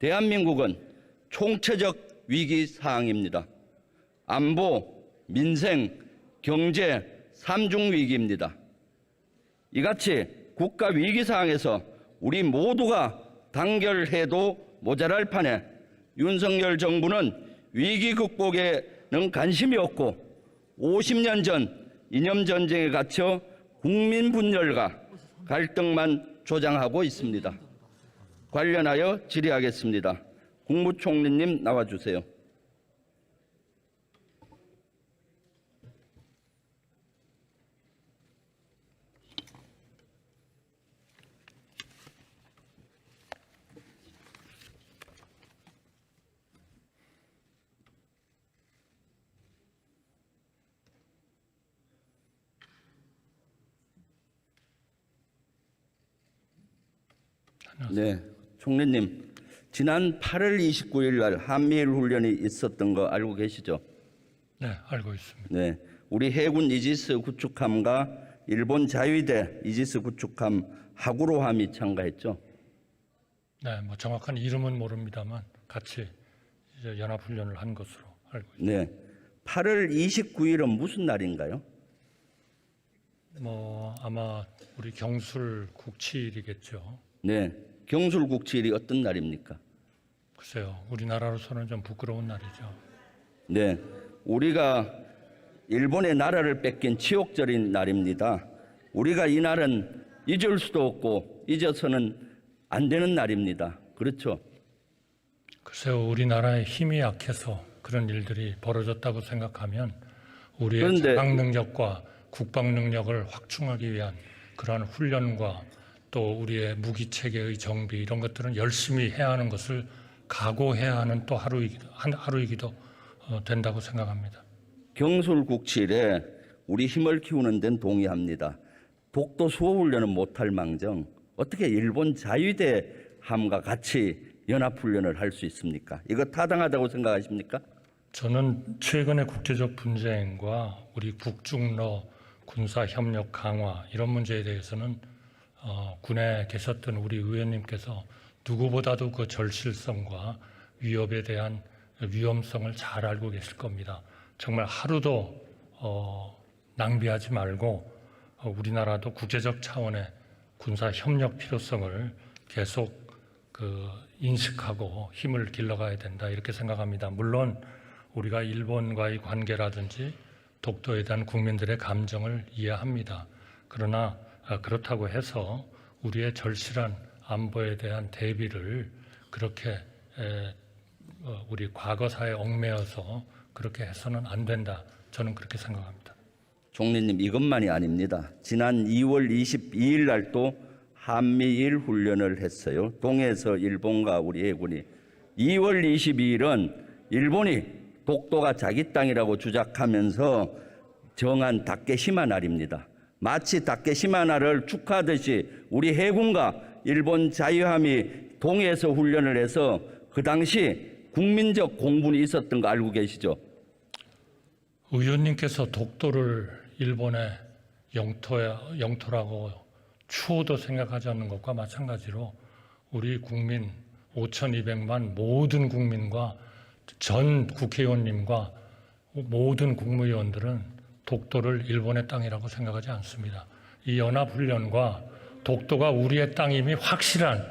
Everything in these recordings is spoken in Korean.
대한민국은 총체적 위기 상황입니다. 안보, 민생, 경제 삼중 위기입니다. 이같이 국가 위기 상황에서 우리 모두가 단결해도 모자랄 판에 윤석열 정부는 위기 극복에는 관심이 없고 50년 전 이념 전쟁에 갇혀 국민 분열과 갈등만 조장하고 있습니다. 관련하여 질의하겠습니다. 국무총리님 나와주세요. 네, 총리님, 지난 8월 29일 날 한미일 훈련이 있었던 거 알고 계시죠? 네, 알고 있습니다. 네, 우리 해군 이지스 구축함과 일본 자위대 이지스 구축함 하구로함이 참가했죠? 네, 뭐 정확한 이름은 모릅니다만 같이 이제 연합 훈련을 한 것으로 알고 있습니다. 네, 8월 29일은 무슨 날인가요? 뭐 아마 우리 경술 국치일이겠죠. 네, 경술국치일이 어떤 날입니까? 글쎄요, 우리나라로서는 좀 부끄러운 날이죠. 네, 우리가 일본의 나라를 뺏긴 치욕절인 날입니다. 우리가 이 날은 잊을 수도 없고 잊어서는 안 되는 날입니다. 그렇죠? 글쎄요, 우리나라의 힘이 약해서 그런 일들이 벌어졌다고 생각하면 우리의 그런데 자각 능력과 국방 능력을 확충하기 위한 그러한 훈련과 또 우리의 무기 체계의 정비 이런 것들은 열심히 해야 하는 것을 각오해야 하는 또 하루이기도 된다고 생각합니다. 경술국치일에 우리 힘을 키우는 데는 동의합니다. 독도 수호훈련은 못할 망정 어떻게 일본 자위대 함과 같이 연합훈련을 할 수 있습니까? 이거 타당하다고 생각하십니까? 저는 최근의 국제적 분쟁과 우리 북중러 군사협력 강화 이런 문제에 대해서는 군에 계셨던 우리 의원님께서 누구보다도 그 절실성과 위협에 대한 위험성을 잘 알고 계실 겁니다. 정말 하루도 낭비하지 말고 우리나라도 국제적 차원의 군사 협력 필요성을 계속 인식하고 힘을 길러가야 된다 이렇게 생각합니다. 물론 우리가 일본과의 관계라든지 독도에 대한 국민들의 감정을 이해합니다. 그러나 그렇다고 해서 우리의 절실한 안보에 대한 대비를 그렇게 우리 과거사에 얽매여서 그렇게 해서는 안 된다. 저는 그렇게 생각합니다. 총리님, 이것만이 아닙니다. 지난 2월 22일 날 또 한미일 훈련을 했어요. 동해에서 일본과 우리 해군이. 2월 22일은 일본이 독도가 자기 땅이라고 주장하면서 정한 다케시마 날입니다. 마치 다케시마 날을 축하하듯이 우리 해군과 일본 자유함이 동해에서 훈련을 해서 그 당시 국민적 공분이 있었던 거 알고 계시죠? 의원님께서 독도를 일본의 영토라고 추호도 생각하지 않는 것과 마찬가지로 우리 국민 5,200만 모든 국민과 전 국회의원님과 모든 국무위원들은 독도를 일본의 땅이라고 생각하지 않습니다. 이 연합훈련과 독도가 우리의 땅임이 확실한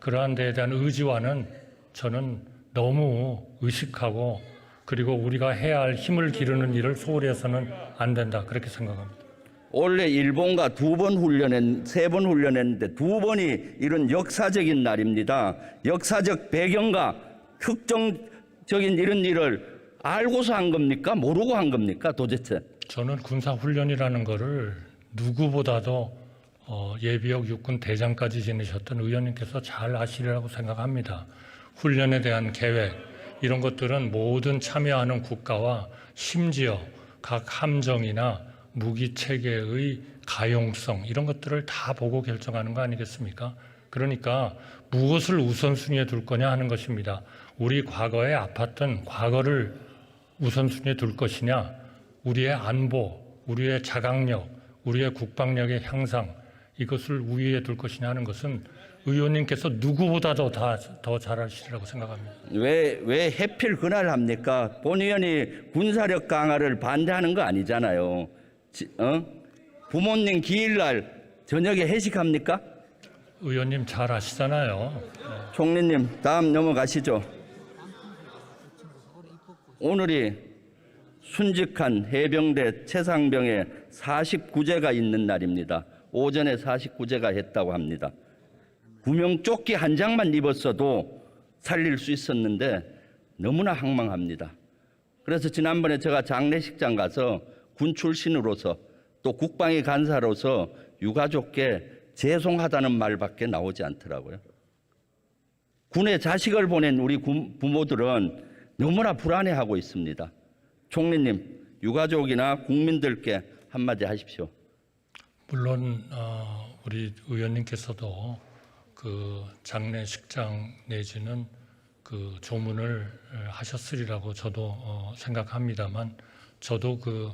그러한 데에 대한 의지와는 저는 너무 의식하고 그리고 우리가 해야 할 힘을 기르는 일을 소홀히 해서는 안 된다 그렇게 생각합니다. 원래 일본과 3번 훈련했는데 2번이 이런 역사적인 날입니다. 역사적 배경과 특정적인 이런 일을 알고서 한 겁니까? 모르고 한 겁니까? 도대체? 저는 군사훈련이라는 거를 누구보다도 예비역 육군 대장까지 지내셨던 의원님께서 잘 아시리라고 생각합니다. 훈련에 대한 계획 이런 것들은 모든 참여하는 국가와 심지어 각 함정이나 무기 체계의 가용성 이런 것들을 다 보고 결정하는 거 아니겠습니까? 그러니까 무엇을 우선순위에 둘 거냐 하는 것입니다. 우리 과거에 아팠던 과거를 우선순위에 둘 것이냐, 우리의 안보, 우리의 자각력, 우리의 국방력의 향상 이것을 우위에 둘 것이냐 하는 것은 의원님께서 누구보다도 더 잘하시리라고 생각합니다. 왜 해필 그날 합니까? 본 의원이 군사력 강화를 반대하는 거 아니잖아요. 부모님 기일날 저녁에 회식합니까? 의원님 잘 아시잖아요. 총리님 다음 넘어가시죠. 오늘이 순직한 해병대 최상병의 49제가 있는 날입니다. 오전에 49제가 했다고 합니다. 구명조끼 한 장만 입었어도 살릴 수 있었는데 너무나 황망합니다. 그래서 지난번에 제가 장례식장 가서 군 출신으로서 또 국방위 간사로서 유가족께 죄송하다는 말밖에 나오지 않더라고요. 군에 자식을 보낸 우리 부모들은 너무나 불안해하고 있습니다. 총리님, 유가족이나 국민들께 한마디 하십시오. 물론 우리 의원님께서도 그 장례식장 내지는 그 조문을 하셨으리라고 저도 생각합니다만 저도 그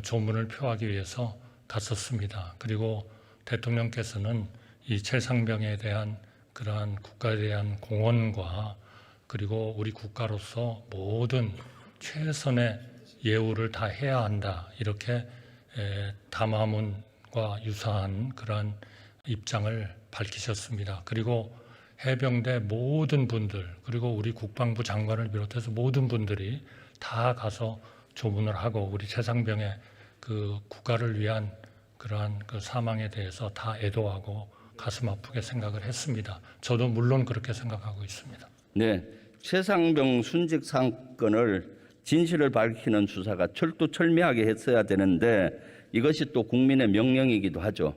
조문을 표하기 위해서 갔었습니다. 그리고 대통령께서는 이 최상병에 대한 그러한 국가에 대한 공헌과 그리고 우리 국가로서 모든 최선의 예우를 다 해야 한다 이렇게 담화문과 유사한 그러한 입장을 밝히셨습니다. 그리고 해병대 모든 분들 그리고 우리 국방부 장관을 비롯해서 모든 분들이 다 가서 조문을 하고 우리 최상병의 그 국가를 위한 그러한 그 사망에 대해서 다 애도하고 가슴 아프게 생각을 했습니다. 저도 물론 그렇게 생각하고 있습니다. 네, 최상병 순직 사건을 진실을 밝히는 수사가 철두철미하게 했어야 되는데 이것이 또 국민의 명령이기도 하죠.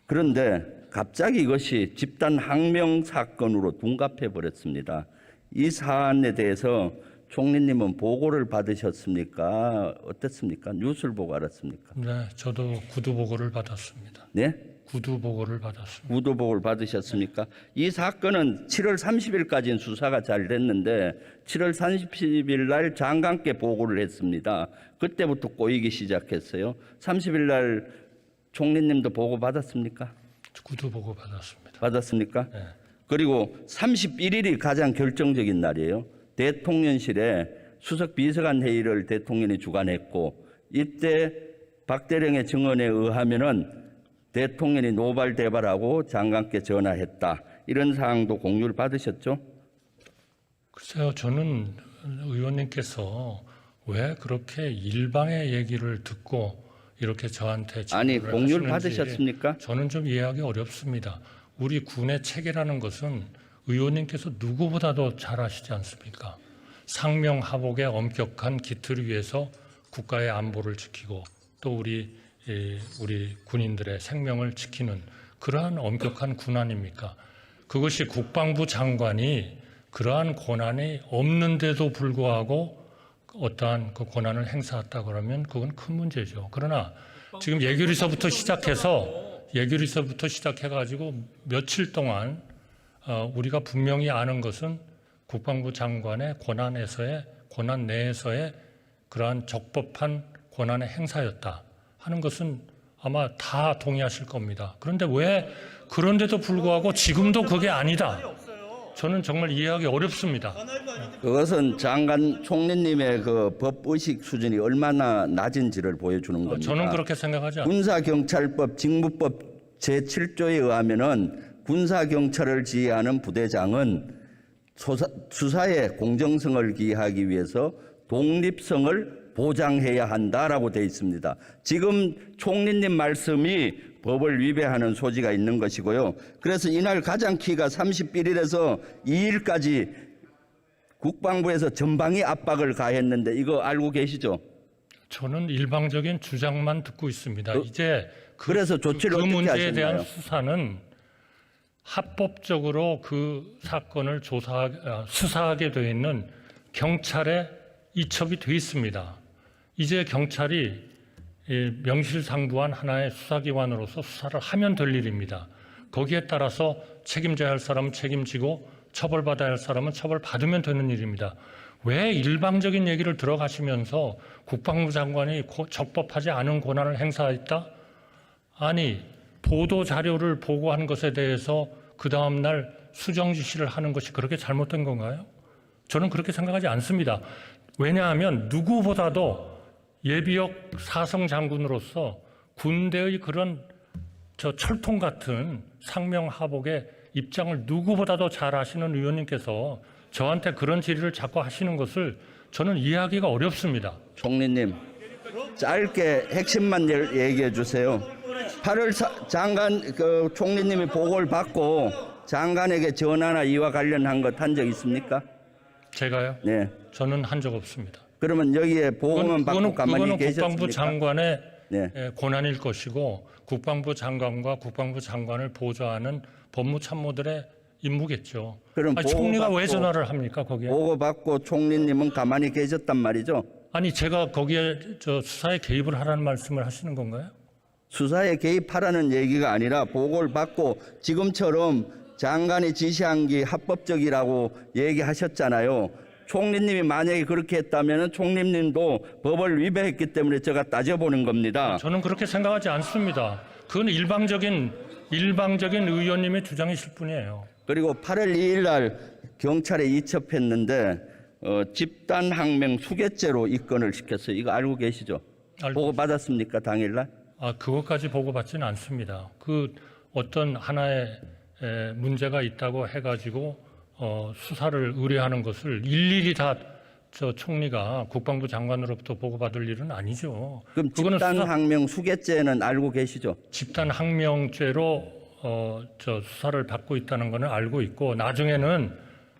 그런데 갑자기 이것이 집단 항명 사건으로 둔갑해 버렸습니다. 이 사안에 대해서 총리님은 보고를 받으셨습니까? 어땠습니까? 뉴스를 보고 알았습니까? 네, 저도 구두 보고를 받았습니다. 네? 구두 보고를 받았습니다. 구두 보고를 받으셨습니까? 이 사건은 7월 30일까지는 수사가 잘 됐는데 7월 30일 날 장관께 보고를 했습니다. 그때부터 꼬이기 시작했어요. 30일 날 총리님도 보고 받았습니까? 구두 보고 받았습니다. 받았습니까? 네. 그리고 31일이 가장 결정적인 날이에요. 대통령실에 수석 비서관 회의를 대통령이 주관했고 이때 박대령의 증언에 의하면은 대통령이 노발대발하고 장관께 전화했다. 이런 사항도 공유를 받으셨죠? 글쎄요, 저는 의원님께서 왜 그렇게 일방의 얘기를 듣고 이렇게 저한테 아니, 질문을 공유를 하시는지 받으셨습니까? 저는 좀 이해하기 어렵습니다. 우리 군의 체계라는 것은 의원님께서 누구보다도 잘 아시지 않습니까? 상명하복의 엄격한 기틀 위에서 국가의 안보를 지키고 또 우리 군인들의 생명을 지키는 그러한 엄격한 군 아닙니까? 그것이 국방부 장관이 그러한 권한이 없는데도 불구하고 어떠한 그 권한을 행사했다 그러면 그건 큰 문제죠. 그러나 지금 예결위서부터 시작해가지고 며칠 동안 우리가 분명히 아는 것은 국방부 장관의 권한 내에서의 그러한 적법한 권한의 행사였다 하는 것은 아마 다 동의하실 겁니다. 그런데 왜 그런데도 불구하고 지금도 그게 아니다. 저는 정말 이해하기 어렵습니다. 그것은 장관 총리님의 그 법의식 수준이 얼마나 낮은지를 보여주는 겁니다. 저는 그렇게 생각하지 않습니다. 군사경찰법 징부법 제7조에 의하면은 군사경찰을 지휘하는 부대장은 수사의 공정성을 기하기 위해서 독립성을 보장해야 한다라고 되어 있습니다. 지금 총리님 말씀이 법을 위배하는 소지가 있는 것이고요. 그래서 이날 가장 키가 31일에서 2일까지 국방부에서 전방위 압박을 가했는데 이거 알고 계시죠? 저는 일방적인 주장만 듣고 있습니다. 이제 그래서 조치를 그 어떻게 문제에 대한 하셨나요? 수사는 합법적으로 그 사건을 수사하게 되어 있는 경찰에 이첩이 되어 있습니다. 이제 경찰이 명실상부한 하나의 수사기관으로서 수사를 하면 될 일입니다. 거기에 따라서 책임져야 할 사람은 책임지고 처벌받아야 할 사람은 처벌받으면 되는 일입니다. 왜 일방적인 얘기를 들어가시면서 국방부 장관이 적법하지 않은 권한을 행사했다? 아니, 보도 자료를 보고한 것에 대해서 그 다음 날 수정 지시를 하는 것이 그렇게 잘못된 건가요? 저는 그렇게 생각하지 않습니다. 왜냐하면 누구보다도 예비역 사성 장군으로서 군대의 그런 철통 같은 상명하복의 입장을 누구보다도 잘 아시는 의원님께서 저한테 그런 질의를 자꾸 하시는 것을 저는 이해하기가 어렵습니다. 총리님, 짧게 핵심만 얘기해 주세요. 8월 장관 총리님이 보고를 받고 장관에게 전화나 이와 관련한 것 한 적 있습니까? 제가요? 네. 저는 한 적 없습니다. 그러면 여기에 보고만 받고 가만히 계셨습니까? 국방부 장관의 네. 권한일 것이고 국방부 장관과 국방부 장관을 보좌하는 법무참모들의 임무겠죠. 그럼 아니, 총리가 왜 보고받고- 전화를 합니까 거기에? 보고받고 총리님은 가만히 계셨단 말이죠. 아니 제가 거기에 수사에 개입을 하라는 말씀을 하시는 건가요? 수사에 개입하라는 얘기가 아니라 보고를 받고 지금처럼 장관이 지시한 게 합법적이라고 얘기하셨잖아요. 총리님이 만약에 그렇게 했다면 총리님도 법을 위배했기 때문에 제가 따져보는 겁니다. 저는 그렇게 생각하지 않습니다. 그건 일방적인 의원님의 주장이실 뿐이에요. 그리고 8월 2일 날 경찰에 이첩했는데 집단항명 수괴죄로 입건을 시켰어요. 이거 알고 계시죠? 알고 보고 받았습니까 당일 날? 그것까지 보고받지는 않습니다. 그 어떤 하나의 문제가 있다고 해가지고 수사를 의뢰하는 것을 일일이 다 총리가 국방부 장관으로부터 보고받을 일은 아니죠. 그럼 그거는 집단항명 수괴죄는 알고 계시죠? 집단항명죄로 수사를 받고 있다는 것은 알고 있고 나중에는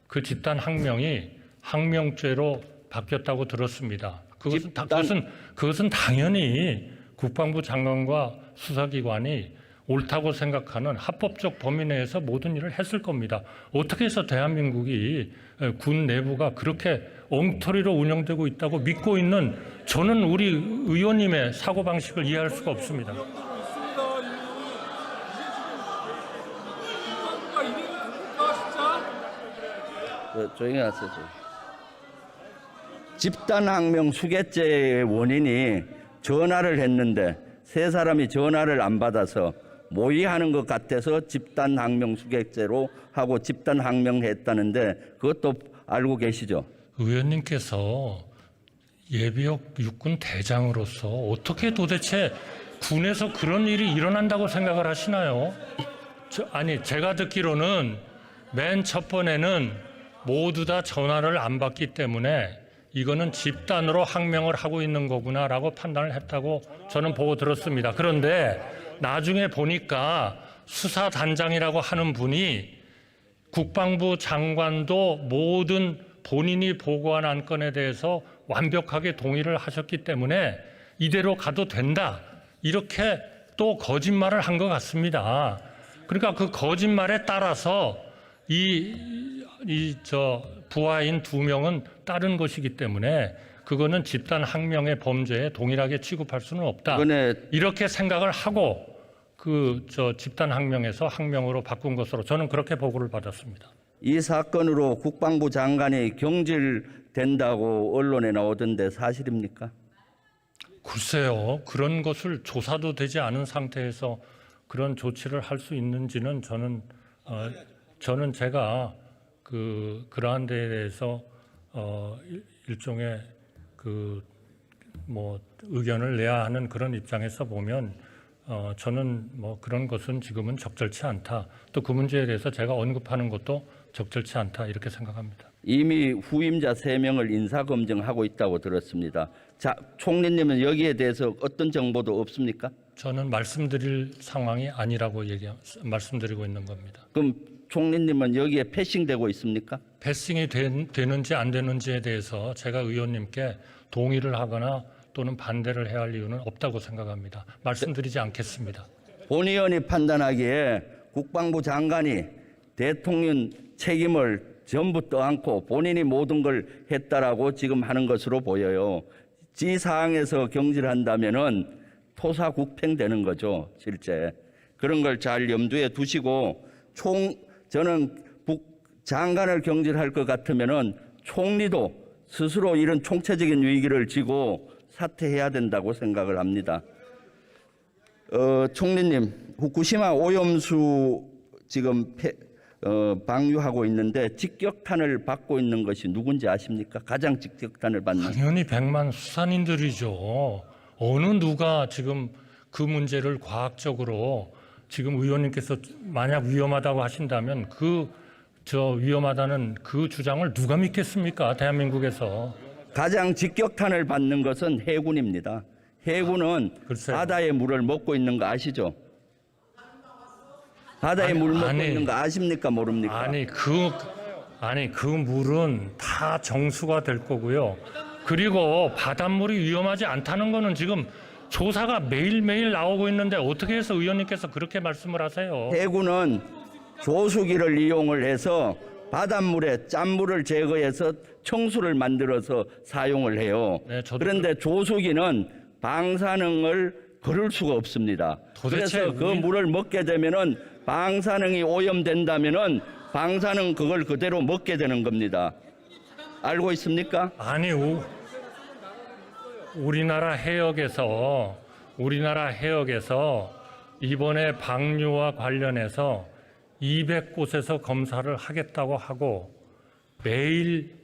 그 집단항명이 항명죄로 바뀌었다고 들었습니다. 그것은 당연히 국방부 장관과 수사기관이 옳다고 생각하는 합법적 범위 내에서 모든 일을 했을 겁니다. 어떻게 해서 대한민국이 군 내부가 그렇게 엉터리로 운영되고 있다고 믿고 있는 저는 우리 의원님의 사고방식을 이해할 수가 없습니다. 조용히 하세요. 집단항명 수괴죄의 원인이 전화를 했는데 세 사람이 전화를 안 받아서 모의하는 것 같아서 집단항명 수괴죄로 하고 집단항명했다는데 그것도 알고 계시죠? 의원님께서 예비역 육군 대장으로서 어떻게 도대체 군에서 그런 일이 일어난다고 생각을 하시나요? 제가 듣기로는 맨 첫 번에는 모두 다 전화를 안 받기 때문에 이거는 집단으로 항명을 하고 있는 거구나라고 판단을 했다고 저는 보고 들었습니다. 그런데 나중에 보니까 수사단장이라고 하는 분이 국방부 장관도 모든 본인이 보고한 안건에 대해서 완벽하게 동의를 하셨기 때문에 이대로 가도 된다. 이렇게 또 거짓말을 한 것 같습니다. 그러니까 그 거짓말에 따라서 부하인 2명은 따른 것이기 때문에 그거는 집단 항명의 범죄에 동일하게 취급할 수는 없다. 이렇게 생각을 하고 집단 항명에서 항명으로 바꾼 것으로 저는 그렇게 보고를 받았습니다. 이 사건으로 국방부 장관이 경질된다고 언론에 나오던데 사실입니까? 글쎄요. 그런 것을 조사도 되지 않은 상태에서 그런 조치를 할 수 있는지는 저는 제가 그러한 데에 대해서 일종의 의견을 내야 하는 그런 입장에서 보면 저는 그런 것은 지금은 적절치 않다. 또 그 문제에 대해서 제가 언급하는 것도 적절치 않다 이렇게 생각합니다. 이미 후임자 3명을 인사검증하고 있다고 들었습니다. 자, 총리님은 여기에 대해서 어떤 정보도 없습니까? 저는 말씀드릴 상황이 아니라고 말씀드리고 있는 겁니다. 그럼 총리님은 여기에 패싱되고 있습니까? 패싱이 되는지 안 되는지에 대해서 제가 의원님께 동의를 하거나 또는 반대를 해야 할 이유는 없다고 생각합니다. 말씀드리지 않겠습니다. 본 의원이 판단하기에 국방부 장관이 대통령 책임을 전부 떠안고 본인이 모든 걸 했다라고 지금 하는 것으로 보여요. 이 사항에서 경질한다면은 토사구팽되는 거죠, 실제. 그런 걸 잘 염두에 두시고 저는 장관을 경질할 것 같으면은 총리도 스스로 이런 총체적인 위기를 지고 사퇴해야 된다고 생각을 합니다. 총리님, 후쿠시마 오염수 지금 방류하고 있는데 직격탄을 받고 있는 것이 누군지 아십니까? 가장 직격탄을 받는 당연히 백만 수산인들이죠. 어느 누가 지금 그 문제를 과학적으로 지금 의원님께서 만약 위험하다고 하신다면 위험하다는 그 주장을 누가 믿겠습니까? 대한민국에서. 가장 직격탄을 받는 것은 해군입니다. 해군은 글쎄요. 바다의 물을 먹고 있는 거 아시죠? 바다의 물 먹고 있는 거 아십니까? 모릅니까? 아니 그 물은 다 정수가 될 거고요. 그리고 바닷물이 위험하지 않다는 거는 지금 조사가 매일매일 나오고 있는데 어떻게 해서 의원님께서 그렇게 말씀을 하세요? 해군은 조수기를 이용을 해서 바닷물에 짠물을 제거해서 청수를 만들어서 사용을 해요. 네, 저도 그런데 조수기는 방사능을 거를 수가 없습니다. 도대체 그래서 그 물을 먹게 되면은 방사능이 오염된다면은 방사능 그걸 그대로 먹게 되는 겁니다. 알고 있습니까? 아니 우리나라 해역에서 이번에 방류와 관련해서 200곳에서 검사를 하겠다고 하고 매일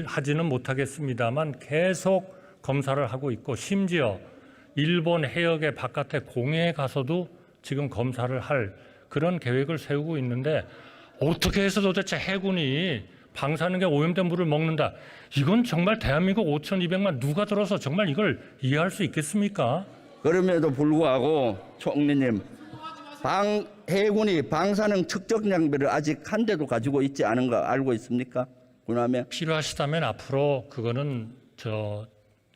하지는 못하겠습니다만 계속 검사를 하고 있고 심지어 일본 해역의 바깥에 공해에 가서도 지금 검사를 할 그런 계획을 세우고 있는데 어떻게 해서 도대체 해군이 방사능에 오염된 물을 먹는다. 이건 정말 대한민국 5,200만 누가 들어서 정말 이걸 이해할 수 있겠습니까? 그럼에도 불구하고 총리님, 해군이 방사능 측정 장비를 아직 한 대도 가지고 있지 않은 거 알고 있습니까? 군함에 필요하시다면 앞으로 그거는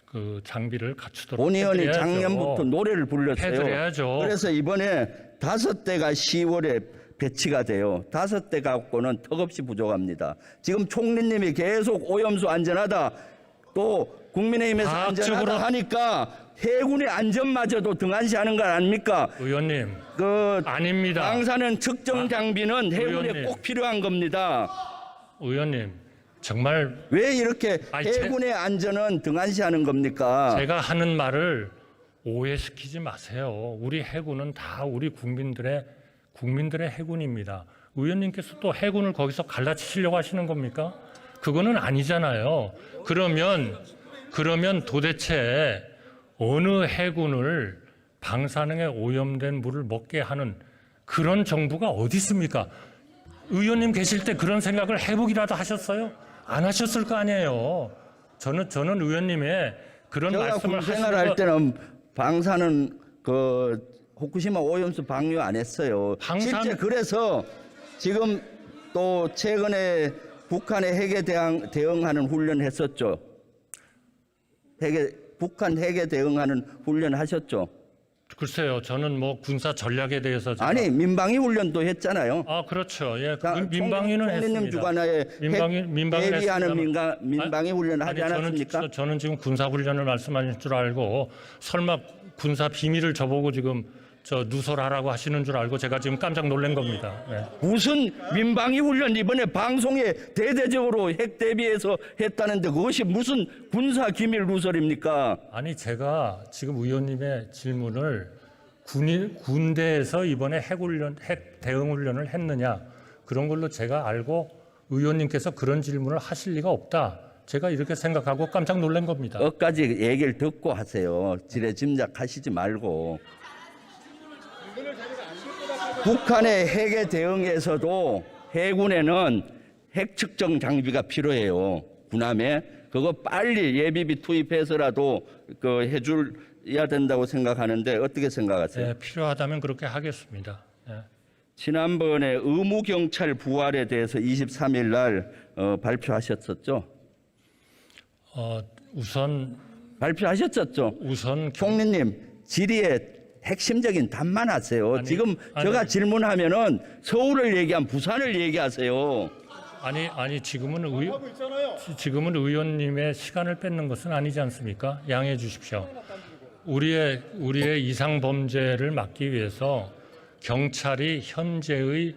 그 장비를 갖추도록 본 의원이 해드려야죠. 작년부터 노래를 불렀어요. 해드려야죠. 그래서 이번에 5대가 10월에 배치가 돼요. 5대 갖고는 턱없이 부족합니다. 지금 총리님이 계속 오염수 안전하다, 또 국민의힘에서 안전하다 하니까 해군의 안전마저도 등한시하는 거 아닙니까? 의원님, 아닙니다. 방사능 측정 장비는 해군에 의원님. 꼭 필요한 겁니다. 의원님, 정말 왜 이렇게 해군의 안전은 등한시하는 겁니까? 제가 하는 말을 오해시키지 마세요. 우리 해군은 다 우리 국민들의 해군입니다. 의원님께서 또 해군을 거기서 갈라치시려고 하시는 겁니까? 그거는 아니잖아요. 그러면 도대체 어느 해군을 방사능에 오염된 물을 먹게 하는 그런 정부가 어디 있습니까? 의원님 계실 때 그런 생각을 해보기라도 하셨어요? 안 하셨을 거 아니에요. 저는 의원님의 그런 제가 말씀을 군 생활할 하시는 때는 방사능 후쿠시마 오염수 방류 안 했어요. 실제 그래서 지금 또 최근에 북한의 핵에 대응하는 훈련 했었죠. 북한 핵에 대응하는 훈련 하셨죠. 글쎄요, 저는 뭐 군사 전략에 대해서 아니 민방위 훈련도 했잖아요. 아 그렇죠. 예, 총리님 민방위는 했습니다. 주관하에 민방위는 대비하는 민방위 훈련을 하지 않았습니까? 저는 지금 군사 훈련을 말씀하신 줄 알고 설마 군사 비밀을 저보고 지금 누설하라고 하시는 줄 알고 제가 지금 깜짝 놀란 겁니다. 네. 무슨 민방위 훈련 이번에 방송에 대대적으로 핵 대비해서 했다는데 그것이 무슨 군사 기밀 누설입니까? 아니 제가 지금 의원님의 질문을 군대에서 이번에 핵 대응 훈련을 했느냐 그런 걸로 제가 알고 의원님께서 그런 질문을 하실 리가 없다. 제가 이렇게 생각하고 깜짝 놀란 겁니다. 끝까지 얘기를 듣고 하세요. 지레 짐작하시지 말고. 북한의 핵에 대응해서도 해군에는 핵 측정 장비가 필요해요. 군함에 그거 빨리 예비비 투입해서라도 해줘야 된다고 생각하는데 어떻게 생각하세요? 네, 필요하다면 그렇게 하겠습니다. 네. 지난번에 의무 경찰 부활에 대해서 23일 날 발표하셨었죠? 우선 총리님 질의에 핵심적인 답만 하세요. 지금 제가 질문하면은 서울을 얘기한 부산을 얘기하세요. 아니 지금은 의원님의 시간을 뺏는 것은 아니지 않습니까? 양해해 주십시오. 우리의 이상 범죄를 막기 위해서 경찰이 현재의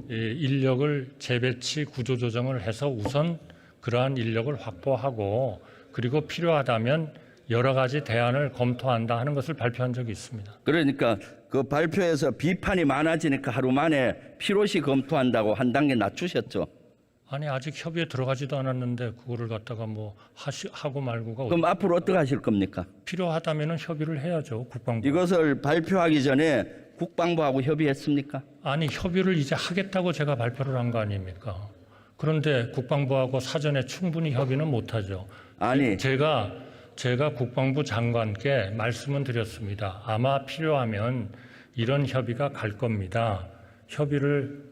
인력을 재배치 구조 조정을 해서 우선 그러한 인력을 확보하고 그리고 필요하다면 여러 가지 대안을 검토한다 하는 것을 발표한 적이 있습니다. 그러니까 그 발표에서 비판이 많아지니까 하루 만에 필요시 검토한다고 한 단계 낮추셨죠. 아니 아직 협의에 들어가지도 않았는데 그거를 갖다가 뭐 하고 말고가 그럼 앞으로 어떻게 하실 겁니까? 필요하다면은 협의를 해야죠. 국방부. 이것을 발표하기 전에 국방부하고 협의했습니까? 아니 협의를 이제 하겠다고 제가 발표를 한 거 아닙니까? 그런데 국방부하고 사전에 충분히 협의는 못하죠. 아니 제가 국방부 장관께 말씀은 드렸습니다. 아마 필요하면 이런 협의가 갈 겁니다. 협의를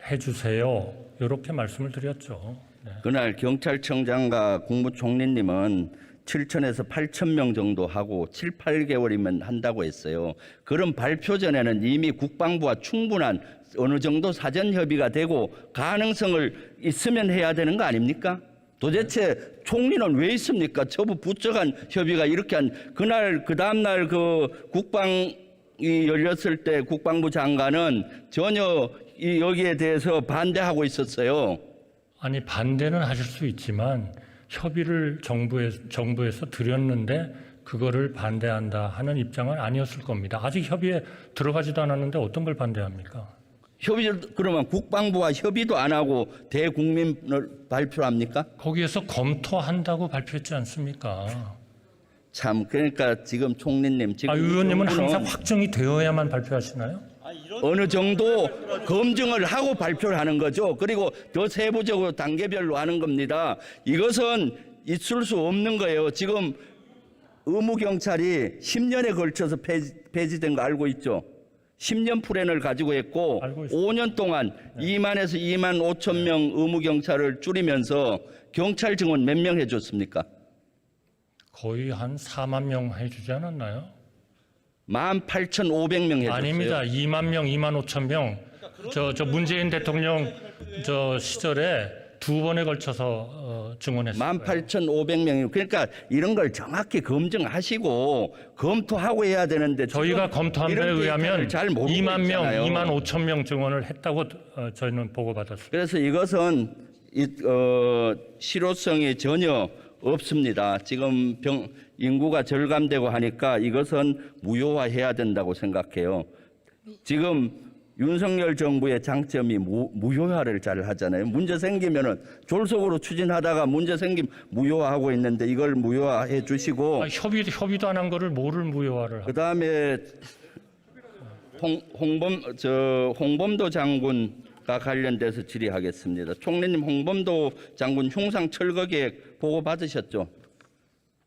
해주세요. 이렇게 말씀을 드렸죠. 네. 그날 경찰청장과 국무총리님은 7천에서 8천 명 정도 하고 7, 8개월이면 한다고 했어요. 그런 발표 전에는 이미 국방부와 충분한 어느 정도 사전 협의가 되고 가능성을 있으면 해야 되는 거 아닙니까? 도대체 총리는 왜 있습니까? 저부 부처 간 협의가 이렇게 그날 그 다음 날 그 국방이 열렸을 때 국방부 장관은 전혀 여기에 대해서 반대하고 있었어요. 아니 반대는 하실 수 있지만 협의를 정부에서 드렸는데 그거를 반대한다 하는 입장은 아니었을 겁니다. 아직 협의에 들어가지도 않았는데 어떤 걸 반대합니까? 그러면 국방부와 협의도 안 하고 대국민을 발표합니까? 거기에서 검토한다고 발표했지 않습니까? 참 그러니까 지금 총리님 지금 의원님은 정부는 항상 확정이 되어야만 발표하시나요? 어느 정도 검증을 하고 발표를 하는 거죠. 그리고 더 세부적으로 단계별로 하는 겁니다. 이것은 있을 수 없는 거예요. 지금 의무경찰이 10년에 걸쳐서 폐지된 거 알고 있죠? 10년 플랜을 가지고 했고 5년 동안 2만에서 2만 5천 명 의무경찰을 줄이면서 경찰 증원 몇 명 해줬습니까? 거의 한 4만 명 해주지 않았나요? 18,500명 해줬어요. 아닙니다. 2만 명, 2만 5천 명. 저 문재인 대통령 저 시절에 두 번에 걸쳐서 증언했어요. 18,500명이요. 그러니까 이런 걸 정확히 검증하시고 검토하고 해야 되는데 저희가 검토한 바에 의하면 2만 명, 2만 5천 명 증언을 했다고 저희는 보고받았습니다. 그래서 이것은 실효성이 전혀 없습니다. 지금 인구가 절감되고 하니까 이것은 무효화해야 된다고 생각해요. 지금 윤석열 정부의 장점이 무효화를 잘 하잖아요. 문제 생기면은 졸속으로 추진하다가 문제 생기면 무효화하고 있는데 이걸 무효화해 주시고 협의도 안 한 거를 뭐를 무효화를 하고. 그다음에 홍범도 장군과 관련돼서 질의하겠습니다. 총리님 홍범도 장군 흉상 철거 계획 보고 받으셨죠?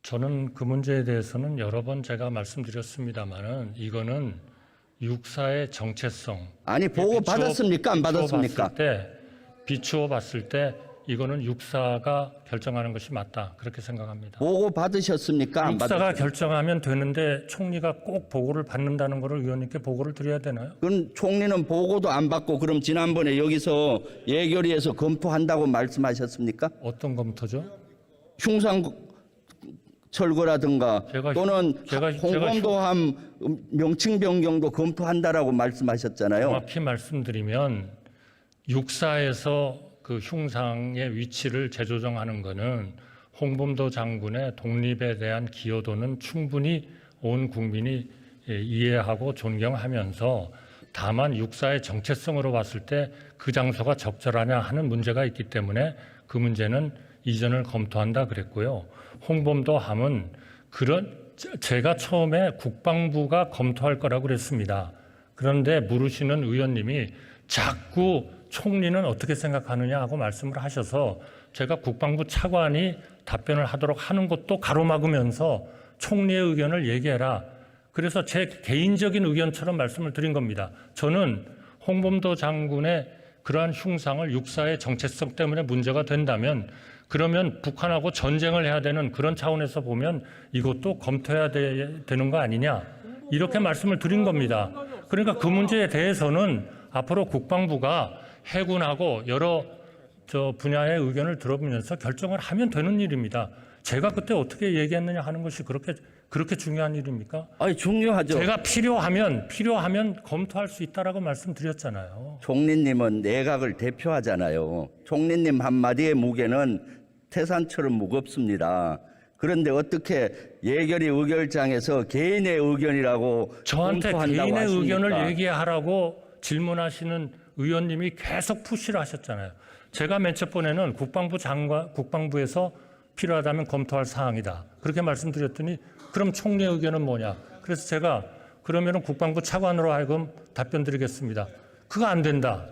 저는 그 문제에 대해서는 여러 번 제가 말씀드렸습니다만은 이거는 육사의 정체성. 아니 보고 받았습니까? 안 받았습니까? 비추어 봤을 때 이거는 육사가 결정하는 것이 맞다. 그렇게 생각합니다. 보고 받으셨습니까? 안 육사가 받으셨습니까? 결정하면 되는데 총리가 꼭 보고를 받는다는 것을 의원님께 보고를 드려야 되나요? 그럼 총리는 보고도 안 받고 그럼 지난번에 여기서 예결위에서 검토한다고 말씀하셨습니까? 어떤 검토죠? 흉상 철거라든가 또는 홍범도함 명칭 변경도 검토한다라고 말씀하셨잖아요. 정확히 말씀드리면 육사에서 그 흉상의 위치를 재조정하는 것은 홍범도 장군의 독립에 대한 기여도는 충분히 온 국민이 이해하고 존경하면서 다만 육사의 정체성으로 봤을 때 그 장소가 적절하냐 하는 문제가 있기 때문에 그 문제는 이전을 검토한다 그랬고요. 홍범도 함은 제가 처음에 국방부가 검토할 거라고 그랬습니다. 그런데 물으시는 의원님이 자꾸 총리는 어떻게 생각하느냐 하고 말씀을 하셔서 제가 국방부 차관이 답변을 하도록 하는 것도 가로막으면서 총리의 의견을 얘기해라. 그래서 제 개인적인 의견처럼 말씀을 드린 겁니다. 저는 홍범도 장군의 그러한 흉상을 육사의 정체성 때문에 문제가 된다면 그러면 북한하고 전쟁을 해야 되는 그런 차원에서 보면 이것도 검토해야 되는 거 아니냐 이렇게 말씀을 드린 겁니다. 그러니까 그 문제에 대해서는 앞으로 국방부가 해군하고 여러 분야의 의견을 들어보면서 결정을 하면 되는 일입니다. 제가 그때 어떻게 얘기했느냐 하는 것이 그렇게 중요한 일입니까? 아니 중요하죠. 제가 필요하면 검토할 수 있다라고 말씀드렸잖아요. 총리님은 내각을 대표하잖아요. 총리님 한마디의 무게는 태산처럼 무겁습니다. 그런데 어떻게 예결위 의결장에서 개인의 의견이라고 저한테 검토한다고 개인의 하십니까? 의견을 얘기하라고 질문하시는 의원님이 계속 푸시를 하셨잖아요. 제가 맨 첫 번에는 국방부에서 필요하다면 검토할 사항이다. 그렇게 말씀드렸더니 그럼 총리 의견은 뭐냐. 그래서 제가 그러면은 국방부 차관으로 하여금 답변 드리겠습니다. 그거 안 된다.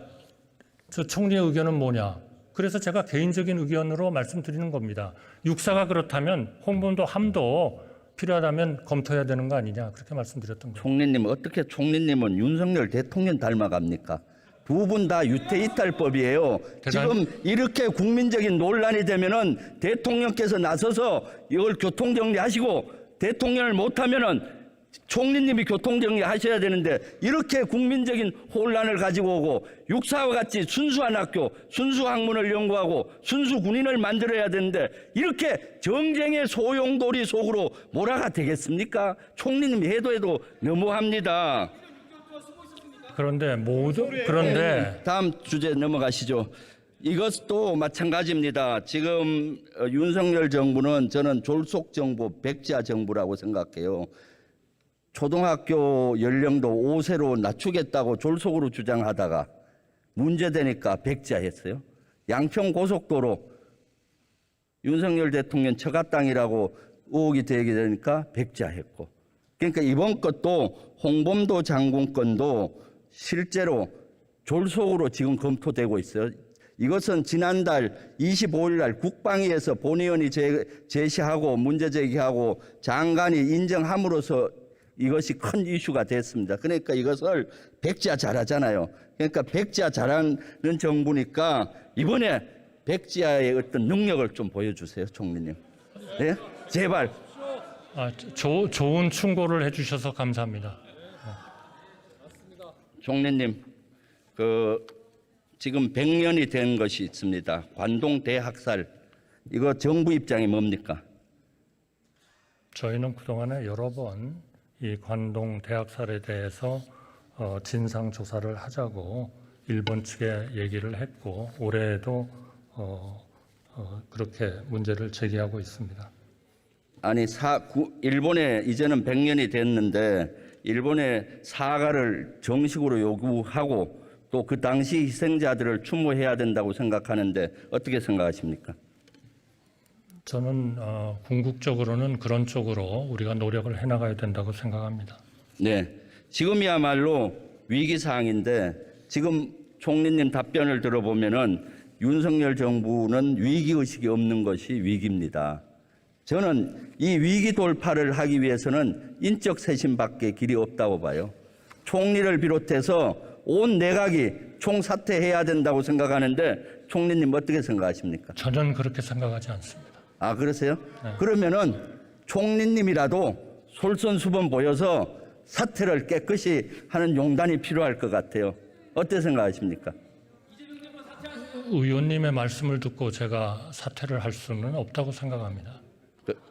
저 총리의 의견은 뭐냐. 그래서 제가 개인적인 의견으로 말씀드리는 겁니다. 육사가 그렇다면 홍범도 함도 필요하다면 검토해야 되는 거 아니냐. 그렇게 말씀드렸던 거예요. 총리님, 어떻게 총리님은 윤석열 대통령 닮아갑니까? 두 분 다 유태이탈법이에요. 지금 이렇게 국민적인 논란이 되면은 대통령께서 나서서 이걸 교통정리하시고, 대통령을 못하면은 총리님이 교통정리하셔야 되는데, 이렇게 국민적인 혼란을 가지고 오고 육사와 같이 순수한 학교, 순수학문을 연구하고 순수군인을 만들어야 되는데, 이렇게 정쟁의 소용돌이 속으로 몰아가 되겠습니까? 총리님이 해도 너무합니다. 그런데 다음 주제 넘어가시죠. 이것도 마찬가지입니다. 지금 윤석열 정부는 저는 졸속 정부, 백지화 정부라고 생각해요. 초등학교 연령도 5세로 낮추겠다고 졸속으로 주장하다가 문제되니까 백지화했어요. 양평 고속도로 윤석열 대통령 처가 땅이라고 의혹이 되게 되니까 백지화했고, 그러니까 이번 것도 홍범도 장군 건도 실제로 졸속으로 지금 검토되고 있어요. 이것은 지난달 25일 날 국방위에서 본의원이 제시하고 문제 제기하고 장관이 인정함으로써 이것이 큰 이슈가 됐습니다. 그러니까 이것을 백지화 잘하잖아요. 그러니까 백지화 잘하는 정부니까 이번에 백지화의 어떤 능력을 좀 보여주세요, 총리님. 네? 제발. 좋은 충고를 해주셔서 감사합니다. 총리님, 지금 100년이 된 것이 있습니다. 관동 대학살. 이거 정부 입장이 뭡니까? 저희는 그동안에 여러 번 이 관동 대학살에 대해서 진상 조사를 하자고 일본 측에 얘기를 했고, 올해에도 그렇게 문제를 제기하고 있습니다. 아니, 일본에 이제는 100년이 됐는데 일본의 사과를 정식으로 요구하고 또 그 당시 희생자들을 추모해야 된다고 생각하는데 어떻게 생각하십니까? 저는 궁극적으로는 그런 쪽으로 우리가 노력을 해나가야 된다고 생각합니다. 네, 지금이야말로 위기 사항인데 지금 총리님 답변을 들어보면은 윤석열 정부는 위기 의식이 없는 것이 위기입니다. 저는 이 위기 돌파를 하기 위해서는 인적 쇄신밖에 길이 없다고 봐요. 총리를 비롯해서 온 내각이 총사퇴해야 된다고 생각하는데 총리님 어떻게 생각하십니까? 저는 그렇게 생각하지 않습니다. 아, 그러세요? 네. 그러면은 총리님이라도 솔선수범 보여서 사퇴를 깨끗이 하는 용단이 필요할 것 같아요. 어떻게 생각하십니까? 의원님의 말씀을 듣고 제가 사퇴를 할 수는 없다고 생각합니다.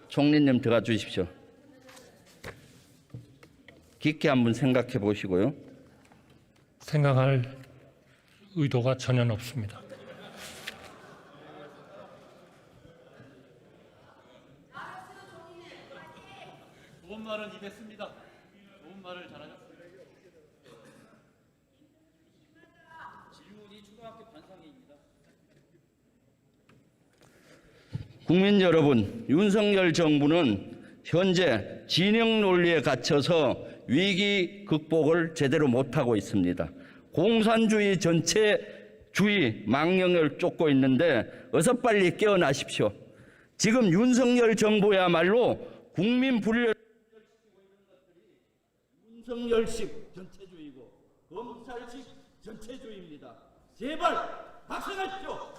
총리님 들어가 주십시오. 깊게 한번 생각해 보시고요. 생각할 의도가 전혀 없습니다. 좋은 말은 입에 씁니다. 좋은 말을 잘하셨습니다. 질문이 초등학교 반상회입니다. 국민 여러분, 윤석열 정부는 현재 진영 논리에 갇혀서 위기 극복을 제대로 못하고 있습니다. 공산주의 전체주의 망령을 쫓고 있는데 어서 빨리 깨어나십시오. 지금 윤석열 정부야말로 국민 분열 윤석열식 전체주의고 검찰식 전체주의입니다. 제발 박수하십시오.